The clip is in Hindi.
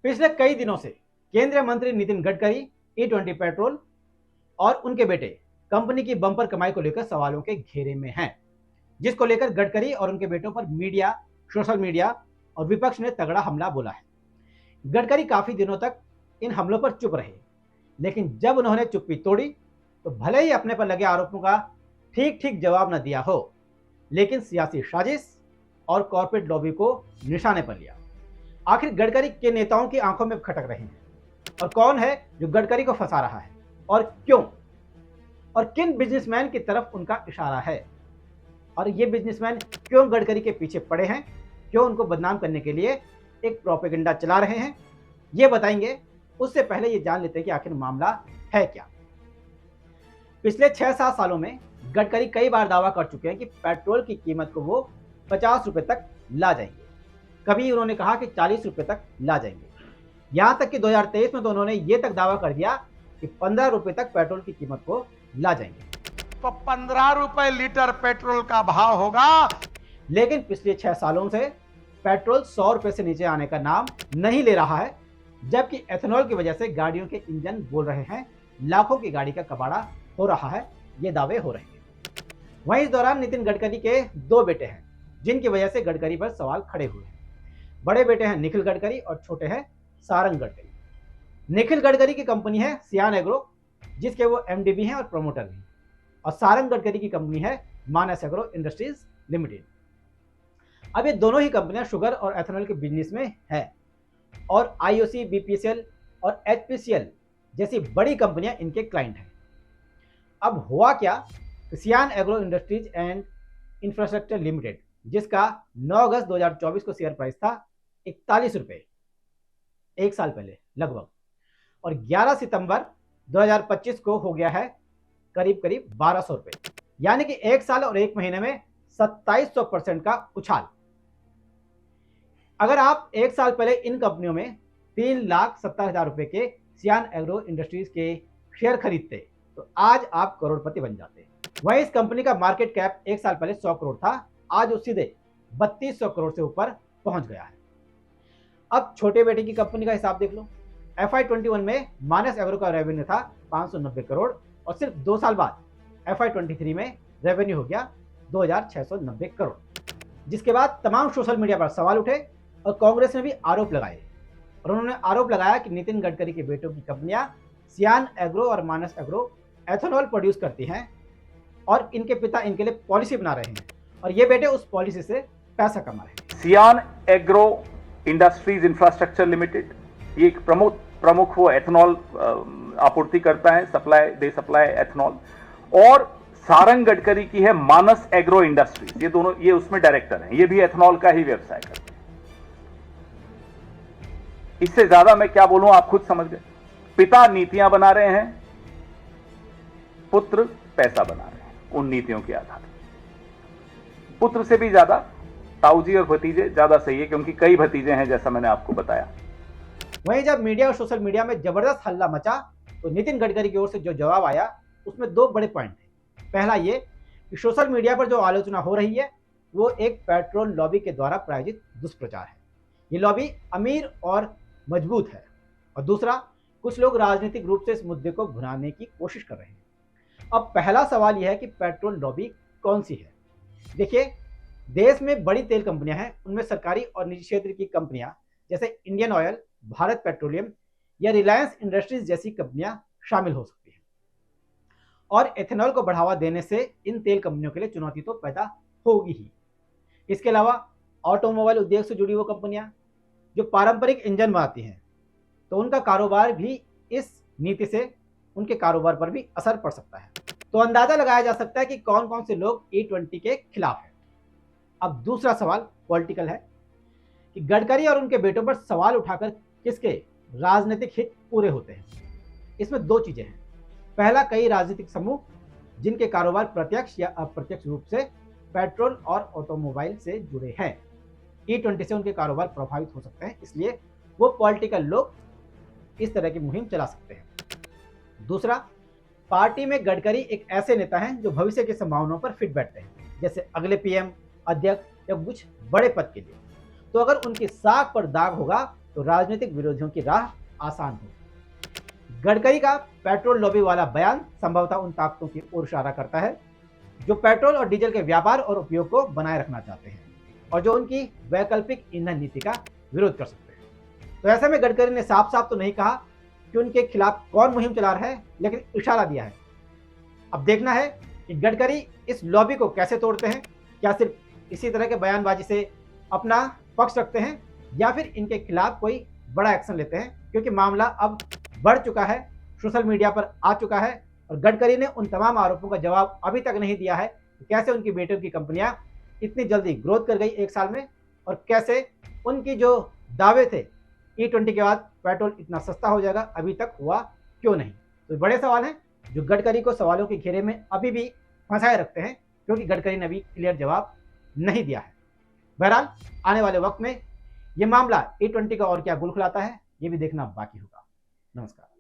पिछले कई दिनों से केंद्रीय मंत्री नितिन गडकरी E20 पेट्रोल और उनके बेटे कंपनी की बंपर कमाई को लेकर सवालों के घेरे में हैं, जिसको लेकर गडकरी और उनके बेटों पर मीडिया, सोशल मीडिया और विपक्ष ने तगड़ा हमला बोला है। गडकरी काफी दिनों तक इन हमलों पर चुप रहे, लेकिन जब उन्होंने चुप्पी तोड़ी तो भले ही अपने पर लगे आरोपों का ठीक ठीक जवाब न दिया हो, लेकिन सियासी साजिश और कॉर्पोरेट लॉबी को निशाने पर लिया। आखिर गडकरी के नेताओं की आंखों में खटक रहे हैं और कौन है जो गडकरी को फंसा रहा है और क्यों, और किन बिजनेसमैन की तरफ उनका इशारा है, और ये बिजनेसमैन क्यों गडकरी के पीछे पड़े हैं, क्यों उनको बदनाम करने के लिए एक प्रोपेगेंडा चला रहे हैं, ये बताएंगे। उससे पहले ये जान लेते हैं कि आखिर मामला है क्या। पिछले 6-7 सालों में गडकरी कई बार दावा कर चुके हैं कि पेट्रोल की कीमत को वो 50 रुपए तक ला जाएंगे। कभी उन्होंने कहा कि 40 रुपए तक ला जाएंगे। यहां तक कि 2023 में तो उन्होंने ये तक दावा कर दिया कि 15 रुपए तक पेट्रोल की कीमत को ला जाएंगे। तो 15 रुपए लीटर पेट्रोल का भाव होगा। लेकिन पिछले 6 सालों से पेट्रोल 100 रुपए से नीचे आने का नाम नहीं ले रहा है, जबकि एथेनॉल की वजह से गाड़ियों के इंजन बोल रहे हैं, लाखों की गाड़ी का कबाड़ा हो रहा है, ये दावे हो रहे हैं। वहीं इस दौरान नितिन गडकरी के 2 बेटे हैं, जिनकी वजह से गडकरी पर सवाल खड़े हुए हैं। बड़े बेटे हैं निखिल गडकरी और छोटे हैं सारंग गडकरी। निखिल गडकरी की कंपनी है सियान एग्रो, जिसके वो एमडी भी हैं और प्रमोटर भी, और सारंग गडकरी की कंपनी है मानस एग्रो इंडस्ट्रीज लिमिटेड। अब ये दोनों ही कंपनियां शुगर और एथेनॉल के बिजनेस में है, और आईओसी, बीपीसीएल और एचपीसीएल जैसी बड़ी कंपनियां इनके क्लाइंट हैं। अब हुआ क्या, सियान agro industries and infrastructure limited, जिसका 9 अगस्त 2024 को शेयर प्राइस था 41 रुपए, एक साल पहले लगभग, और 11 सितंबर 2025 को हो गया है करीब करीब 1200 रुपए, यानी कि एक साल और एक महीने में 2700% का उछाल। अगर आप एक साल पहले इन कंपनियों में 3,70,000 रुपए के सियान एग्रो इंडस्ट्रीज के शेयर खरीदते तो आज आप करोड़पति बन जाते। वहीं इस कंपनी का मार्केट कैप एक साल पहले 100 करोड़ था, आज वो सीधे 3200 करोड़ से ऊपर पहुंच गया है। अब छोटे बेटे की कंपनी का हिसाब देख लो। FY21 में मानस एग्रो का रेवेन्यू था 590 करोड़, और सिर्फ 2 साल बाद FY23 में रेवेन्यू हो गया 2690 करोड़, जिसके बाद तमाम सोशल मीडिया पर सवाल उठे और कांग्रेस ने भी आरोप लगाए, और उन्होंने आरोप लगाया कि नितिन गडकरी के बेटों की कंपनियां सियान एग्रो और मानस एग्रो एथेनॉल प्रोड्यूस करती हैं, और इनके पिता इनके लिए पॉलिसी बना रहे हैं, और ये बेटे उस पॉलिसी से पैसा कमा रहे हैं। सियान एग्रो इंडस्ट्रीज इंफ्रास्ट्रक्चर लिमिटेड, ये एक प्रमुख वो एथेनॉल आपूर्ति करता है, सप्लाई एथेनॉल, और सारंग गडकरी की है मानस एग्रो इंडस्ट्रीज, ये दोनों, ये उसमें डायरेक्टर हैं, ये भी एथेनॉल का ही व्यवसाय करते हैं। इससे ज्यादा मैं क्या बोलूं, आप खुद समझ गए। पिता नीतियां बना रहे हैं, पुत्र पैसा बना रहे हैं उन नीतियों के आधार पर। पुत्र से भी ज्यादा ताऊजी और भतीजे ज्यादा सही है, क्योंकि कई भतीजे हैं, जैसा मैंने आपको बताया। वहीं जब मीडिया और सोशल मीडिया में जबरदस्त हल्ला मचा तो नितिन गडकरी की ओर से जो जवाब आया उसमें 2 बड़े पॉइंट थे। पहला ये कि सोशल मीडिया पर जो आलोचना हो रही है वो एक पेट्रोल लॉबी के द्वारा प्रायोजित दुष्प्रचार है। ये लॉबी अमीर और मजबूत है, और दूसरा, कुछ लोग राजनीतिक रूप से इस मुद्दे को भुनाने की कोशिश कर रहे हैं। अब पहला सवाल यह है कि पेट्रोल लॉबी कौन सी है। देखिए, देश में बड़ी तेल कंपनियां हैं, उनमें सरकारी और निजी क्षेत्र की कंपनियां जैसे इंडियन ऑयल, भारत पेट्रोलियम या रिलायंस इंडस्ट्रीज जैसी कंपनियां शामिल हो सकती हैं, और एथेनॉल को बढ़ावा देने से इन तेल कंपनियों के लिए चुनौती तो पैदा होगी ही। इसके अलावा ऑटोमोबाइल उद्योग से जुड़ी वो कंपनियां जो पारंपरिक इंजन बनाती हैं, तो उनका कारोबार भी, इस नीति से उनके कारोबार पर भी असर पड़ सकता है। तो अंदाजा लगाया जा सकता है कि कौन कौन से लोग E20 के खिलाफ हैं। अब दूसरा सवाल पॉलिटिकल है कि गडकरी और उनके बेटों पर सवाल उठाकर किसके राजनीतिक हित पूरे होते हैं। इसमें 2 चीजें हैं। पहला, कई राजनीतिक समूह जिनके कारोबार प्रत्यक्ष या अप्रत्यक्ष रूप से पेट्रोल और ऑटोमोबाइल से जुड़े हैं, E20 से उनके कारोबार प्रभावित हो सकते हैं, इसलिए वो पॉलिटिकल लोग इस तरह की मुहिम चला सकते हैं। दूसरा, पार्टी में गडकरी एक ऐसे नेता हैं जो भविष्य की संभावनाओं पर फिट बैठते हैं, जैसे अगले पीएम, अध्यक्ष या कुछ बड़े पद के लिए। तो अगर उनकी साख पर दाग होगा तो राजनीतिक विरोधियों की राह आसान हो। गडकरी का पेट्रोल लॉबी वाला बयान संभवतः उन ताकतों की ओर इशारा करता है जो पेट्रोल और डीजल के व्यापार और उपयोग को बनाए रखना चाहते हैं और जो उनकी वैकल्पिक ईंधन नीति का विरोध कर सकते हैं। तो ऐसे में गडकरी ने साफ साफ तो नहीं कहा कि उनके खिलाफ कौन मुहिम चला रहा है, लेकिन इशारा दिया है। अब देखना है कि गडकरी इस लॉबी को कैसे तोड़ते हैं। क्या सिर्फ इसी तरह के बयानबाजी से अपना पक्ष रखते हैं या फिर इनके खिलाफ कोई बड़ा एक्शन लेते हैं, क्योंकि मामला अब बढ़ चुका है, सोशल मीडिया पर आ चुका है और गडकरी ने उन तमाम आरोपों का जवाब अभी तक नहीं दिया है कि कैसे उनकी बेटियों की कंपनियां इतनी जल्दी ग्रोथ कर गई एक साल में और कैसे उनकी जो दावे थे E20 के बाद पेट्रोल इतना सस्ता हो जाएगा, अभी तक हुआ क्यों नहीं। तो बड़े सवाल हैं जो गडकरी को सवालों के घेरे में अभी भी फंसाए रखते हैं, क्योंकि गडकरी ने अभी क्लियर जवाब नहीं दिया है। बहरहाल आने वाले वक्त में ये मामला E20 का और क्या गुल खुलाता है, ये भी देखना बाकी होगा। नमस्कार।